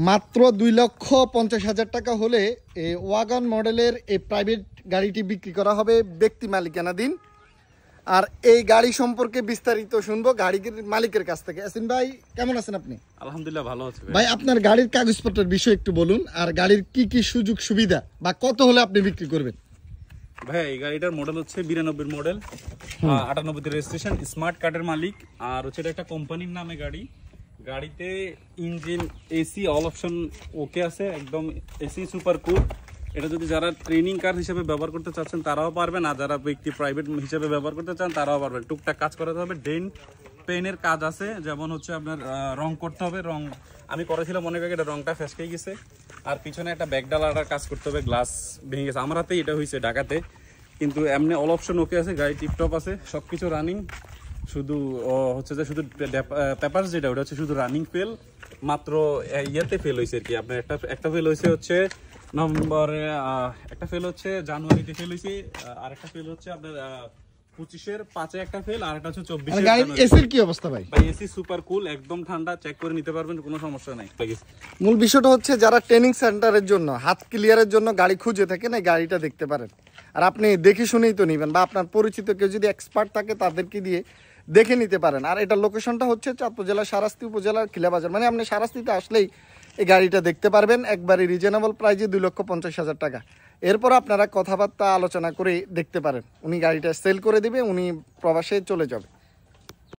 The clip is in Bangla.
মাত্র 2,50,000 টাকা হলে এই ওয়াগন মডেলের এই প্রাইভেট গাড়িটি বিক্রি করা হবে ব্যক্তি মালিকানাধীন। আর এই গাড়ি সম্পর্কে বিস্তারিত শুনবো গাড়ির মালিকের কাছ থেকে। ইয়াসিন ভাই, কেমন আছেন আপনি? আলহামদুলিল্লাহ ভালো আছি ভাই। আপনার গাড়ির কাগজপত্রের বিষয় একটু বলুন, আর গাড়ির কি কি সুযোগ সুবিধা বা কত হলে আপনি বিক্রি করবেন? ভাই, এই গাড়িটার মডেল হচ্ছে 92 মডেল, 98 রেজিস্ট্রেশন, স্মার্ট কার্ডের মালিক। আর হচ্ছে এটা একটা কোম্পানির নামে গাড়ি। গাড়িতে engine, AC all option okay আছে, একদম এসি সুপার কুল। এটা যদি যারা ট্রেনিং কার হিসেবে ব্যবহার করতে চাচ্ছেন তারাও পারবেন, আর যারা ব্যক্তি প্রাইভেট হিসেবে ব্যবহার করতে চান তারাও পারবেন। টুকটাক কাজ করাতে হবে, ডেন্ট পেনের কাজ আছে, যেমন হচ্ছে আপনার রং করতে হবে। রং আমি করেছিলাম অনেক আগে, এটা রংটা ফেসকে গেছে। আর পিছনে একটা ব্যাক ডালার কাজ করতে হবে, গ্লাস ভেঙে গেছে। আমার হাতেই এটা হয়েছে ঢাকাতে, কিন্তু এমনি অল অপশন ওকে আছে, গাড়ি টিপটপ আছে, সব কিছু রানিং। শুধু হচ্ছে যে শুধু পেপার যেটা ওটা হচ্ছে শুধু রানিং ফেল, মাত্র ইয়েতে ফেল হয়েছে আর কি। আপনার একটা ফেল হয়েছে হচ্ছে নভেম্বরে, একটা ফেল হচ্ছে জানুয়ারিতে ফেল হয়েছে, আর একটা ফেল হচ্ছে আপনার 25-এর 5-এ একটা ফেল, আর একটা হচ্ছে 24-এর। গাড়ির এসির কি অবস্থা ভাই? ভাই এসি সুপার কুল, একদম ঠান্ডা, চেক করে নিতে পারবেন, কোনো সমস্যা নাই। মূল বিষয়টা হচ্ছে যারা ট্রেনিং সেন্টারের জন্য হাত ক্লিয়ারের জন্য গাড়ি খুঁজে থাকেন, এই গাড়িটা দেখতে পারেন। আর আপনি দেখে শুনেই তো নেবেন, বা আপনার পরিচিত কেউ যদি এক্সপার্ট থাকে তাদেরকে দিয়ে দেখে নিতে পারেন। আর এটা লোকেশনটা হচ্ছে চাঁদপুর জেলার সারাস্তি উপজেলার খিলাবাজার, মানে আপনি সারাস্তিতে আসলেই এই গাড়িটা দেখতে পারবেন। একবারে রিজনেবল প্রাইজে 2,50,000 টাকা। এরপর আপনারা কথাবার্তা আলোচনা করে দেখতে পারেন। উনি গাড়িটা সেল করে দিবে, উনি প্রবাসে চলে যাবে।